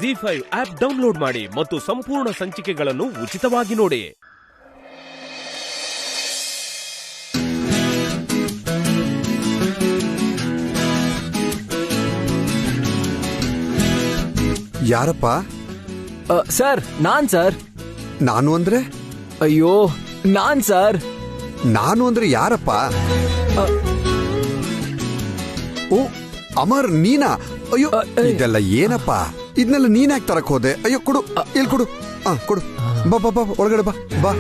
ಜಿ5 app download ಮಾಡಿ ಮತ್ತು ಸಂಪೂರ್ಣ ಸಂಚಿಕೆಗಳನ್ನು ಉಚಿತವಾಗಿ ನೋಡಿ. ಯಾರಪ್ಪ? ಸರ್ ನಾನ್ ಸರ್. ನಾನು ಅಂದ್ರೆ? ಅಯ್ಯೋ ನಾನ್ ಸರ್. ನಾನು ಅಂದ್ರೆ ಯಾರಪ್ಪ? ಓ ಅಮರ್ ನೀನಾ? ಅಯ್ಯೋ ಇದೆಲ್ಲ ಏನಪ್ಪ? ಇದನ್ನೆಲ್ಲ ನೀನ್ ಯಾಕೆ ತರಕ್ ಹೋದೆ? ಅಯ್ಯೋ ಕೊಡು, ಇಲ್ಲಿ ಕೊಡು. ಕೊಡು, ಬಾ ಬಾ ಬಾ ಒಳಗಡೆ ಬಾ ಬಾ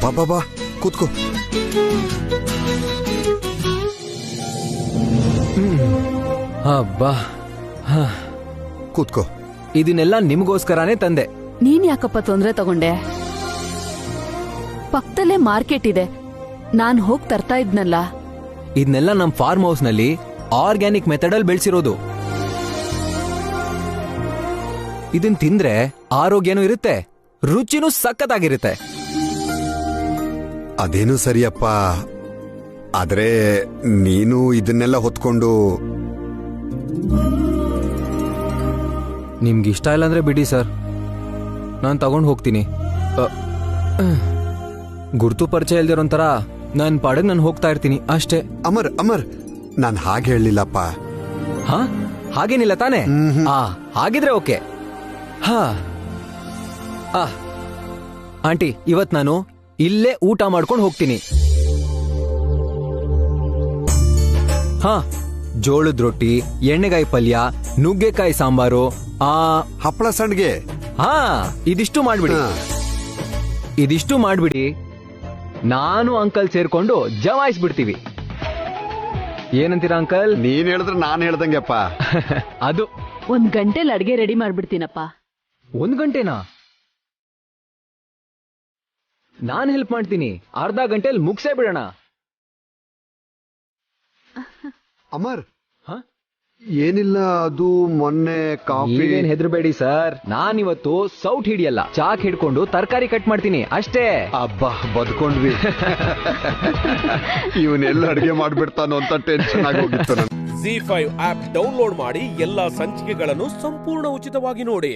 ಬಾ ಬಾ ಬಾ ಕೂತ್ಕೋ. ಅಬ್ಬಾ ಕೂತ್ಕೋ. ಇದನ್ನೆಲ್ಲ ನಿಮ್ಗೋಸ್ಕರನೇ ತಂದೆ. ನೀನ್ ಯಾಕಪ್ಪ ತೊಂದ್ರೆ ತಗೊಂಡೆ? ಪಕ್ಕದಲ್ಲೇ ಮಾರ್ಕೆಟ್ ಇದೆ, ನಾನ್ ಹೋಗ್ ತರ್ತಾ ಇದ್ನಲ್ಲ. ಇದನ್ನೆಲ್ಲ ನಮ್ ಫಾರ್ಮ್ ಹೌಸ್ ನಲ್ಲಿ ಆರ್ಗ್ಯಾನಿಕ್ ಮೆಥಡ್ ಅಲ್ಲಿ ಬೆಳೆಸಿರೋದು. ಇದನ್ ತಿಂದ್ರೆ ಆರೋಗ್ಯನೂ ಇರುತ್ತೆ, ರುಚಿನೂ ಸಖತ್ತಾಗಿರುತ್ತೆ. ಅದೇನು ಸರಿಯಪ್ಪ, ಆದ್ರೆ ನೀನು ಇದನ್ನೆಲ್ಲ ಹೊತ್ಕೊಂಡು ನಿಮ್ಗೆ ಇಷ್ಟ ಇಲ್ಲ ಅಂದ್ರೆ ಬಿಡಿ ಸರ್, ನಾನು ತಗೊಂಡು ಹೋಗ್ತೀನಿ. ಗುರ್ತು ಪರಿಚಯ ಇಲ್ದಿರೋಂಥರ ನನ್ ಪಾಡಿಗೆ ನಾನು ಹೋಗ್ತಾ ಇರ್ತೀನಿ ಅಷ್ಟೇ. ಅಮರ್ ಅಮರ್ ನಾನ್ ಹಾಗೆ ಹೇಳಲಿಲ್ಲಪ್ಪ. ಹಾ ಹಾಗೇನಿಲ್ಲ ತಾನೆ? ಹಾಗಿದ್ರೆ ಓಕೆ. ಹಾ ಆಂಟಿ, ಇವತ್ ನಾನು ಇಲ್ಲೇ ಊಟ ಮಾಡ್ಕೊಂಡು ಹೋಗ್ತೀನಿ. ಹಾ ಜೋಳದ ರೊಟ್ಟಿ, ಎಣ್ಣೆಗಾಯಿ ಪಲ್ಯ, ನುಗ್ಗೆಕಾಯಿ ಸಾಂಬಾರು, ಹಪ್ಪಳ ಸಂಡ್ಗೆ. ಹಾ ಇದಿಷ್ಟು ಮಾಡ್ಬಿಡಿ. ಇದಿಷ್ಟು ಮಾಡ್ಬಿಡಿ, ನಾನು ಅಂಕಲ್ ಸೇರ್ಕೊಂಡು ಜಮಾಯಿಸ್ಬಿಡ್ತೀವಿ. ಏನಂತೀರಾ ಅಂಕಲ್? ನೀನ್ ಹೇಳಿದ್ರೆ ನಾನ್ ಹೇಳ್ದಂಗೆಪ್ಪ. ಅದು 1 ಗಂಟೆಲಿ ಅಡ್ಗೆ ರೆಡಿ ಮಾಡ್ಬಿಡ್ತೀನಪ್ಪ. 1 ಗಂಟೆನಾ? ನಾನ್ ಹೆಲ್ಪ್ ಮಾಡ್ತೀನಿ, ಅರ್ಧ ಗಂಟೆಲಿ ಮುಗ್ಸೇ ಬಿಡೋಣ. ಅಮರ್ ಏನಿಲ್ಲ, ಅದು ಮೊನ್ನೆ ಕಾಫಿ. ಏನ್ ಹೆದರ್ಬೇಡಿ ಸರ್, ನಾನಿವತ್ತು ಸೌಟ್ ಹಿಡಿಯಲ್ಲ, ಚಾಕ್ ಹಿಡ್ಕೊಂಡು ತರಕಾರಿ ಕಟ್ ಮಾಡ್ತೀನಿ ಅಷ್ಟೇ. ಅಬ್ಬಾ ಬದ್ಕೊಂಡ್ವಿ. ಇವನೆಲ್ಲ ಅಡ್ಗೆ ಮಾಡ್ಬಿಡ್ತಾನೋ ಅಂತ ಟೆನ್ಷನ್ ಆಗೋಗಿತ್ತು. ಜಿ5 ಆಪ್ ಡೌನ್ಲೋಡ್ ಮಾಡಿ ಎಲ್ಲಾ ಸಂಚಿಕೆಗಳನ್ನು ಸಂಪೂರ್ಣ ಉಚಿತವಾಗಿ ನೋಡಿ.